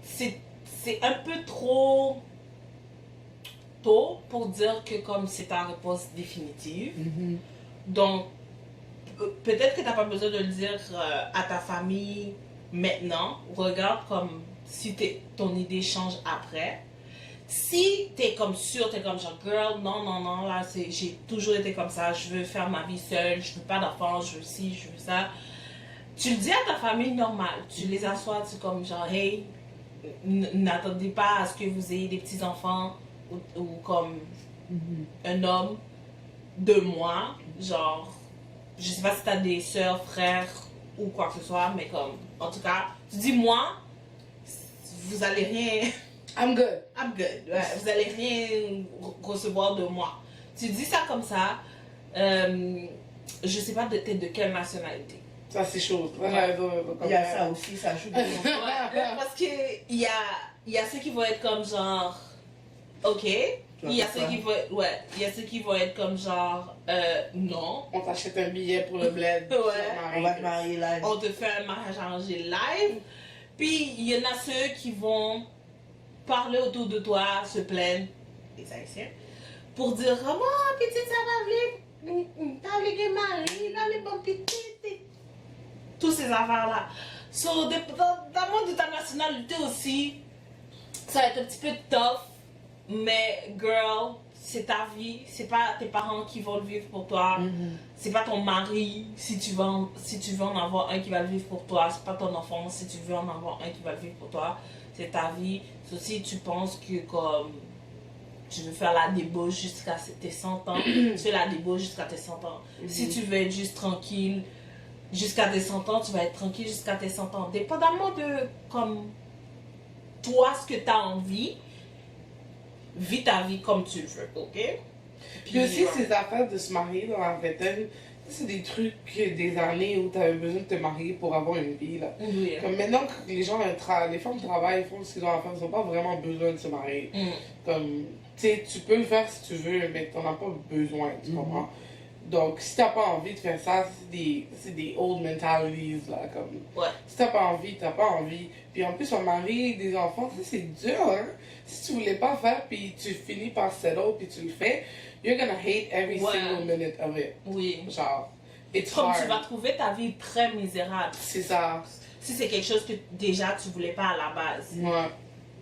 c'est un peu trop tôt pour dire que comme c'est ta réponse définitive. Donc, peut-être que tu n'as pas besoin de le dire à ta famille maintenant. Regarde comme si ton idée change après. Si tu es comme sûr, tu es comme genre, girl, non, là, j'ai toujours été comme ça, je veux faire ma vie seule, je veux pas d'enfants, je veux ci, je veux ça. Tu le dis à ta famille normale, tu les assois, tu es comme genre, hey, n'attendez pas à ce que vous ayez des petits-enfants ou comme un homme de moi, genre, je sais pas si t'as des soeurs, frères ou quoi que ce soit, mais comme, en tout cas, tu dis moi, vous allez rien, I'm good. I'm good, ouais, vous allez rien recevoir de moi. Tu dis ça comme ça, je sais pas t'es de quelle nationalité. Ça, c'est chaud. Il y a ça aussi, ça joue. Parce que il y a ceux qui vont être comme genre, ok. Il y a ceux qui vont être, ouais, il y a ceux qui vont être comme genre, non. On t'achète un billet pour le bled. Ouais. On va te marier là. On te fait un mariage arrangé live. Puis il y en a ceux qui vont parler autour de toi, se plaindre, les Haïtiens, pour dire, oh mon petite, ça va venir, t'as les maris, là les bons petits, tous ces affaires-là. So, dépendamment de ta nationalité aussi, ça va être un petit peu tough. Mais girl, c'est ta vie, c'est pas tes parents qui vont le vivre pour toi, c'est pas ton mari si tu veux en avoir un qui va le vivre pour toi, c'est pas ton enfant si tu veux en avoir un qui va le vivre pour toi, c'est ta vie. So, si tu penses que comme tu veux faire la débauche jusqu'à tes 100 ans, tu fais la débauche jusqu'à tes 100 ans. Si tu veux être juste tranquille jusqu'à tes 100 ans, tu vas être tranquille jusqu'à tes 100 ans. Dépendamment de comme toi ce que tu as envie. Vis ta vie comme tu le veux, ok? Puis aussi, ces affaires de se marier dans la vingtaine, c'est des trucs des années où tu avais besoin de te marier pour avoir une vie. Là. Oui. Comme maintenant que les gens, les femmes travaillent, font ce qu'ils ont à faire, ils n'ont pas vraiment besoin de se marier. Comme, tu sais, tu peux le faire si tu veux, mais tu n'en as pas besoin, tu comprends? Donc, si t'as pas envie de faire ça, c'est des old mentalities, là, comme... Ouais. Si t'as pas envie, t'as pas envie. Puis en plus, un mari, des enfants, ça, c'est dur, hein. Si tu voulais pas faire, puis tu finis par settle, puis tu le fais, you're gonna hate every Ouais. single minute of it. Oui. Genre, it's Comme hard. tu vas trouver ta vie très misérable. C'est ça. Si c'est quelque chose que déjà tu voulais pas à la base. Ouais,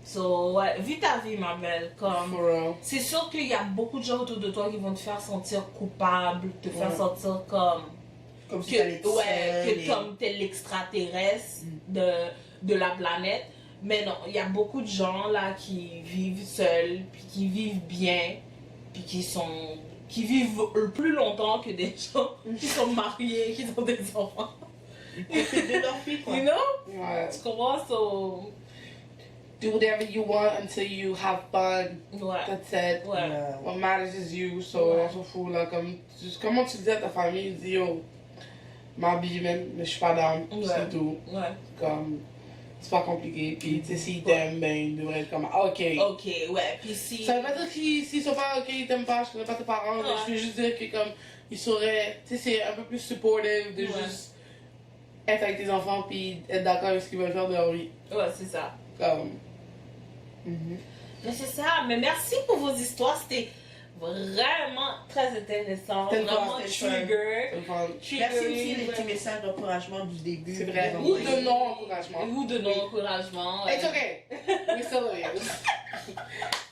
So, ouais, vis ta vie, ma belle. Comme... for real. C'est sûr qu'il y a beaucoup de gens autour de toi qui vont te faire sentir coupable, te faire Ouais. sentir comme Comme si que, t'allais être seule que et- comme t'es l'extraterrestre de la planète. Mais non, il y a beaucoup de gens là qui vivent seuls, puis qui vivent bien, puis qui vivent plus longtemps que des gens qui sont mariés, qui ont des enfants. Ils profitent de leur vie, quoi. You know? Ouais. Tu comprends? So, Do whatever you want until you have fun. ouais. That's it. Ouais. What matters is you, so Ouais. on s'en fout, là. Comment tu dis à ta famille, dis yo, m'habille même, mais je suis pas down, Ouais. c'est tout. Ouais. Comme, c'est pas compliqué. Puis, tu sais, s'ils t'aiment, ben, ils devraient être comme, ah, ok. Ok, ouais. Puis si. Ça veut pas dire s'ils sont pas ok, ils t'aiment pas, je connais pas tes parents, mais Ouais. je veux juste dire que, comme, ils sauraient, tu sais, c'est un peu plus supportive de Ouais. juste être avec tes enfants, puis être d'accord avec ce qu'ils veulent faire de leur vie. Ouais, c'est ça. Comme, Mais c'est ça. Mais merci pour vos histoires. C'était vraiment très intéressant. C'était le fun, Vraiment c'était le fun. trigger. c'est le fun. Merci aussi Triggering, les petits messages d'encouragement du début. C'est vrai. Vous Ou envoyez. de non-encouragement. Ou de non-encouragement. It's okay. We still love you.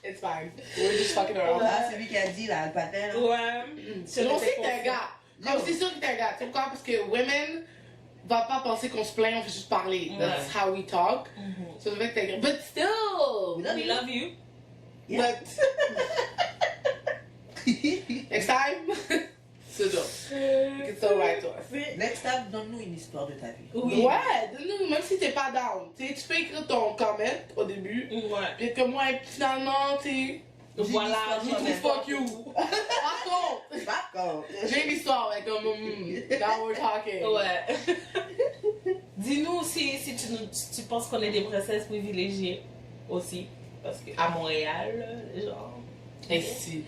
It's fine. We're just fucking around. Ah, celui qui a dit, là, le patin, là. Ouais. On sait que t'es un gars. Comme c'est sûr que t'es un gars. Tu sais pourquoi? Parce que women va pas penser qu'on se plaint, on fait juste parler. That's how we talk. So le fait que t'es un gars. But still. We love you. Yeah. But next time. C'est dur. You can still write to us. Next time, donne-nous une histoire de ta vie. Oui. Ouais, donne-nous, même si t'es pas down. Tu sais, tu peux écrire ton comment au début. Ouais. Puis que moi, finalement, tu sais. Voilà. Dis l'histoire, je- Fuck you. Par contre. D'accord. J'ai une histoire, mais comme, now we're talking. Ouais. Dis-nous si tu penses qu'on est des princesses privilégiées aussi. Parce qu'à Montréal, genre. Et si.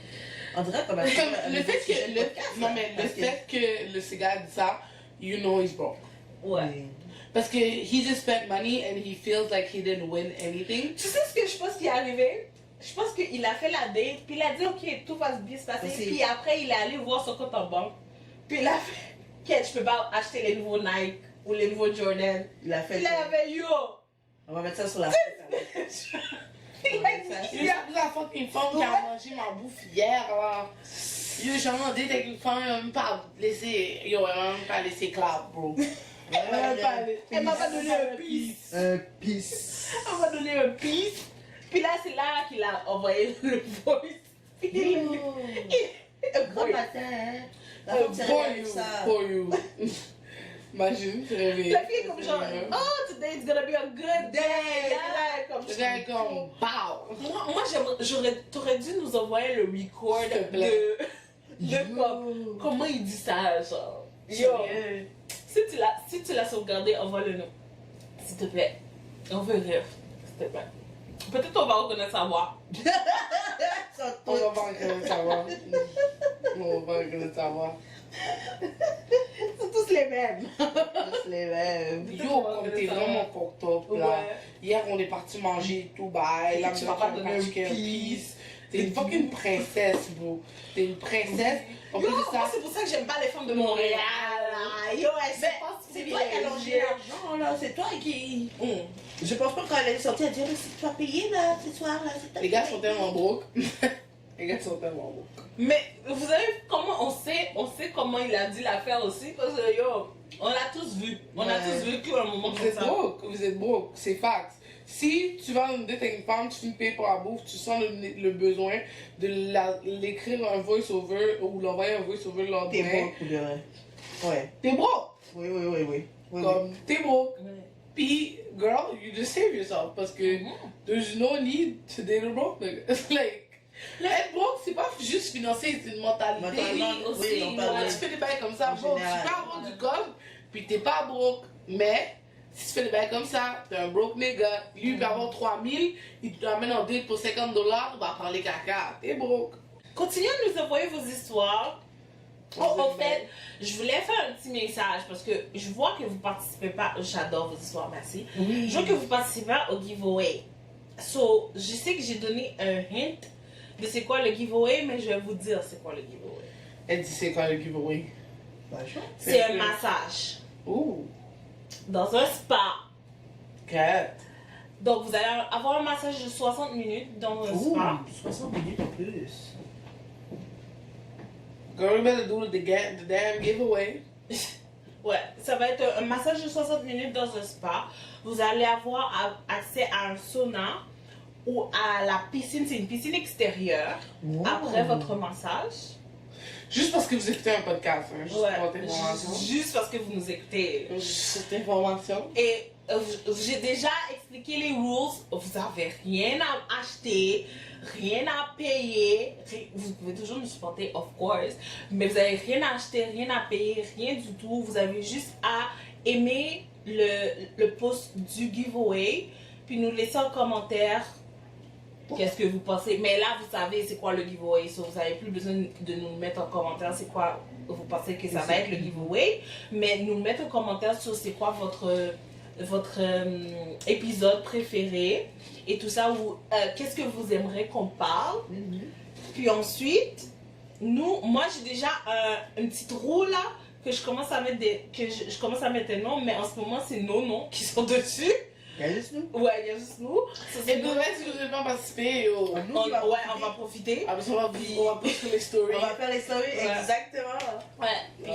On dirait qu'on a Comme le fait que, non mais le fait que le cigare dit ça, you know he's broke. Ouais. Parce que he just spent money and he feels like he didn't win anything. Tu sais ce que je pense qui est arrivé? Je pense qu'il a fait la date, puis il a dit ok, tout va bien se passer. Aussi. Puis après, il est allé voir son compte en banque. Puis il a fait, ok, je peux pas acheter les nouveaux Nike ou les nouveaux Jordan. Il a fait Il ça. avait yo. On va mettre ça sur la tête. Il a dit, Il y a la fucking femme qui a mangé ma bouffe hier là. Yo, j'ai demandé avec une femme, elle m'a même pas laissé, yo, elle m'a même pas laissé clap, bro. Elle m'a pas donné un peace. Un peace. on va donner un peace. Puis là, c'est là qu'il a envoyé le voice. Puis Bon matin, hein. La femme s'est For réveillée you, avec ça. for you. Imagine, tu réveilles. la fille est comme genre, oh, today is gonna be a good day. Là, comme, J'ai comme, pow. moi t'aurais dû nous envoyer le record S'il te plaît. de comment il dit ça, genre. Yo, Sérieux. si tu l'as sauvegardé, envoie-le nous. S'il te plaît. On veut rire. S'il te plaît. Peut-être on va reconnaître sa voix. Ça On va tout. pas reconnaître sa voix. On va pas reconnaître sa voix. C'est tous les mêmes. Tous les mêmes. Yo, comme t'es vraiment fucked up là. Ouais. Hier, on est parti manger et tout, bye. Là, Tu maintenant, m'as pas on donné va un acheter peace. T'es une fucking princesse, bro. T'es une princesse. En Yo, plus de moi, ça, c'est pour ça que j'aime pas les femmes de Montréal. Là. Yo, elles Mais se pensent c'est toi qui as logé l'argent, là. C'est toi qui. Je pense pas quand elle est sortie, elle dit, mais c'est toi payé, là, ce soir, là. C'est toi les qui gars paye. sont tellement broke. Les gars sont tellement broke. Mais vous savez comment on sait comment il a dit l'affaire aussi parce que yo, on l'a tous vu. On a Ouais. tous vécu un moment Vous comme êtes ça. broke, vous êtes broke, c'est fact. Si tu vas en date avec une femme, tu finis de payer pour la bouffe, tu sens le besoin de l'écrire un voice-over ou l'envoyer un voice-over le T'es lendemain. broke, pour de vrai. Ouais. T'es broke. Oui, oui, oui, oui. Oui, Comme, t'es broke. Ouais. Puis, girl, you just save yourself parce que there's no need to date a broke nigga. Like, être broke, c'est pas juste financier, c'est une mentalité. Mentalement, Oui, aussi, oui, on parle Quand de- tu fais des bails comme ça, En bro, tu général. peux avoir du gold, puis t'es pas broke. Mais, si tu fais des bails comme ça, t'es un broke nigga, lui il peut avoir 3000, il te ramène en date pour $50, on va parler caca. T'es broke. Continuez à nous envoyer vos histoires. Oh, au fait, je voulais faire un petit message parce que je vois que vous participez pas. J'adore vos histoires, merci. Oui. Je vois que vous participez pas au giveaway. So, je sais que j'ai donné un hint de c'est quoi le giveaway, mais je vais vous dire c'est quoi le giveaway. Elle dit c'est quoi le giveaway? Bonjour. C'est un massage Ouh. dans un spa. Cat. Donc, vous allez avoir un massage de 60 minutes dans un spa. 60 minutes en plus. Girl, you better do the damn giveaway. Ouais, ça va être un massage de 60 minutes dans un spa. Vous allez avoir accès à un sauna ou à la piscine. C'est une piscine extérieure Wow. après votre massage. Juste parce que vous écoutez un podcast, hein, juste pour votre Ouais, information. juste parce que vous nous écoutez. Cette information. Et j'ai déjà expliqué les rules. Vous n'avez rien à acheter, rien à payer. Vous pouvez toujours nous supporter, of course. Mais vous n'avez rien à acheter, rien à payer, rien du tout. Vous avez juste à aimer le post du giveaway. Puis nous laisser en commentaire qu'est-ce que vous pensez. Mais là, vous savez c'est quoi le giveaway. So, vous n'avez plus besoin de nous mettre en commentaire c'est quoi vous pensez que ça va être le giveaway. Mais nous mettre en commentaire sur c'est quoi votre épisode préféré et tout ça, ou qu'est-ce que vous aimeriez qu'on parle. Puis ensuite, moi j'ai déjà une petite roue là que je commence à mettre je commence à mettre des noms, mais en ce moment c'est nos noms qui sont dessus. Il y a juste nous. Ouais, il y a juste nous. Et pour vrai, si vous n'avez pas participé, on va profiter. Ah, parce qu'on va poster les stories. On va faire les stories, Ouais. exactement. Ouais, puis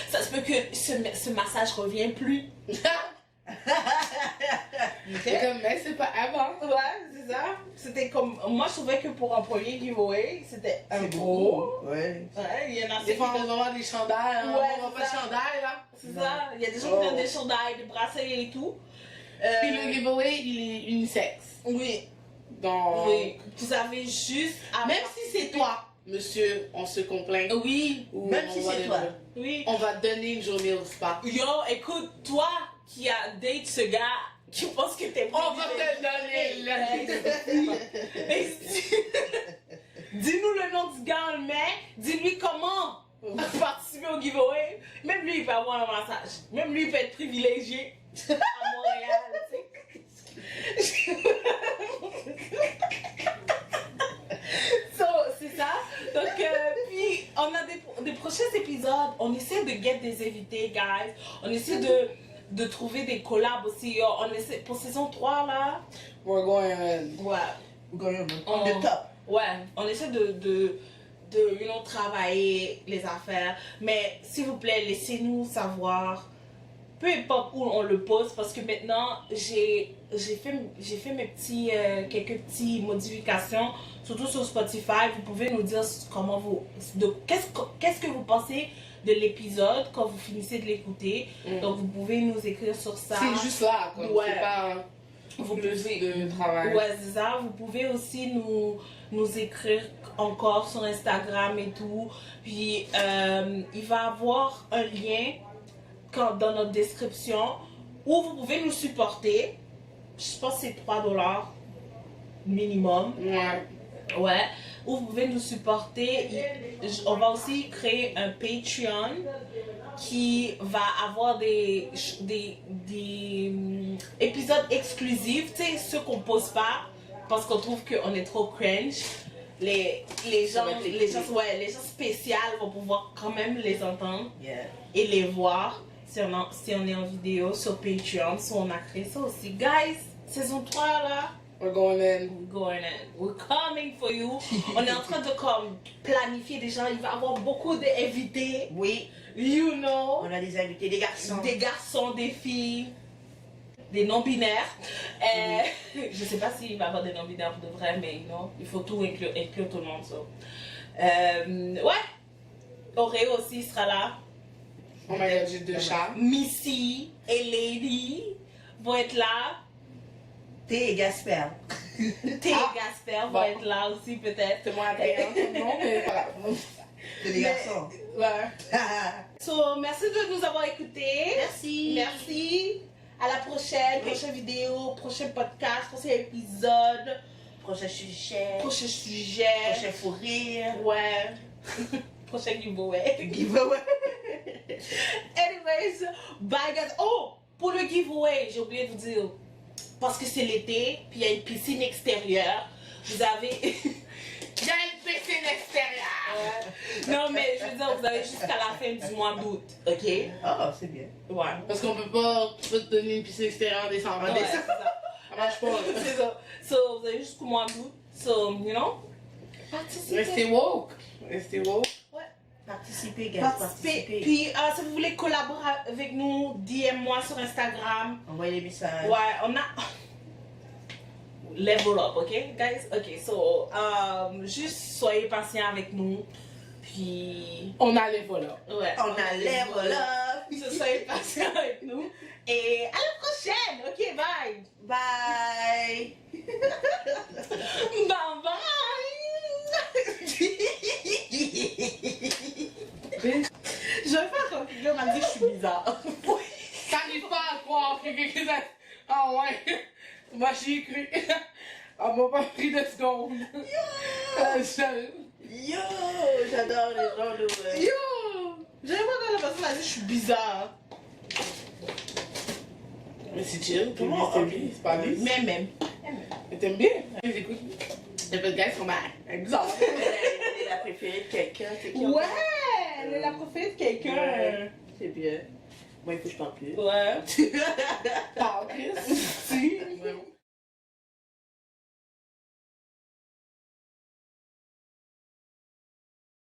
ça se peut que ce massage revienne plus. C'est comme, mais c'est pas avant. Ouais, c'est ça. C'était comme. Moi, je trouvais que pour un premier giveaway, c'était un C'est gros. beau. Ouais. Ouais, il y en a Des qui fois, on va avoir des chandails, hein, Ouais, on va c'est pas de ça. chandail, là. C'est ça. Il y a des gens qui donnent des chandails, des bracelets et tout. Puis le giveaway, il est unisexe. Oui, Donc, oui. Vous avez juste à. même si c'est toi, monsieur, on se complaint. Oui, Ou Même on si va c'est le- toi. oui. On va donner une journée au spa. Yo, écoute, toi qui a date ce gars qui pense que t'es On va te donner Dis-nous le nom du gars en mai, dis-lui comment participer au giveaway. Même lui, il peut avoir un massage. Même lui, il peut être privilégié à Montréal, tu sais. So, c'est ça. Donc, puis, on a des prochains épisodes. On essaie de get des invités, guys. On essaie de trouver des collabs aussi. On essaie, pour saison 3, là. We're going Ouais. On the top. Ouais, on essaie de travailler les affaires. Mais s'il vous plaît, laissez-nous savoir. Peu importe où on le pose, parce que maintenant j'ai fait mes quelques petites modifications, surtout sur Spotify. Vous pouvez nous dire comment qu'est-ce que vous pensez de l'épisode quand vous finissez de l'écouter. Donc vous pouvez nous écrire sur ça. C'est juste là, quoi. Ouais. C'est pas Vous plus pouvez- de travail. Ouais, c'est ça. Vous pouvez aussi nous écrire encore sur Instagram et tout. Puis, il va y avoir un lien dans notre description où vous pouvez nous supporter. Je pense que c'est 3$ minimum. Ouais. Ouais. Où vous pouvez nous supporter. On va aussi créer un Patreon qui va avoir des épisodes exclusifs, tu sais, ceux qu'on pose pas parce qu'on trouve qu'on est trop cringe. Les gens spéciaux vont pouvoir quand même les entendre Yeah. et les voir si on est en vidéo sur Patreon. So on a créé ça aussi. Guys, saison 3 là. We're going in. We're going in. We're coming for you. On est en train de planifier des gens. Il va y avoir beaucoup d'invités. Oui, You know. on a des invités, des garçons. Des garçons, des filles, des non-binaires. Je sais pas s'il va y avoir des non-binaires pour de vrai, mais non, il faut tout inclure tout le monde. So. Ouais. Oreo aussi sera là. Oh my god, j'ai 2 chats. Missy et Lady vont être là. Thé et Gasper. Thé et Gasper vont être là aussi peut-être. C'est moi Adrien, non, mais voilà. C'est des garçons. Ouais. So, merci de nous avoir écoutés. Merci. Merci. À la prochaine, prochaine vidéo, prochain podcast, prochain épisode, Prochain sujet. prochain sujet. Prochain fou rire. Ouais. prochain giveaway. Giveaway. Anyways, bye guys. Oh, pour le giveaway, j'ai oublié de vous dire. Parce que c'est l'été, puis il y a une piscine extérieure. Vous avez... Il y a une piscine extérieure. Non, mais je veux dire, vous avez jusqu'à la fin du mois d'août, ok? Ah, c'est bien. Ouais. Parce qu'on peut pas te donner une piscine extérieure en décembre. Ouais, c'est ça. Ça marche pas. C'est ça. So, vous avez jusqu'au mois d'août. So, you know? Participez. Restez woke. Restez woke. Participez, guys. Participez. Participez. Puis, si vous voulez collaborer avec nous, DM-moi sur Instagram. Envoyez des messages. Ouais, on a... Level up, ok, guys? Ok, so, juste soyez patients avec nous. Puis... On a les voleurs. Ouais. On a level up. So, soyez patients avec nous. Et à la prochaine. Ok, bye. Bye. Bye bye. Je vais faire comme quelqu'un m'a dit que je suis bizarre. T'arrives pas à croire que quelqu'un a... Ah ouais. Moi j'y ai cru. On m'a pas pris 2 secondes. Yo, j'adore les gens de Yo! J'aime pas quand la personne m'a dit que je suis bizarre. Mais c'est chill. Comment? C'est Ok. bien, c'est pas bien. Mais même. Mais t'aimes bien? Les écoutes. Les petits gars sont bizarres. Elle est la préférée de quelqu'un. c'est qui? Ouais! Elle est la préférée de quelqu'un. C'est bien. Moi, il faut que je parle plus. Ouais. Parle.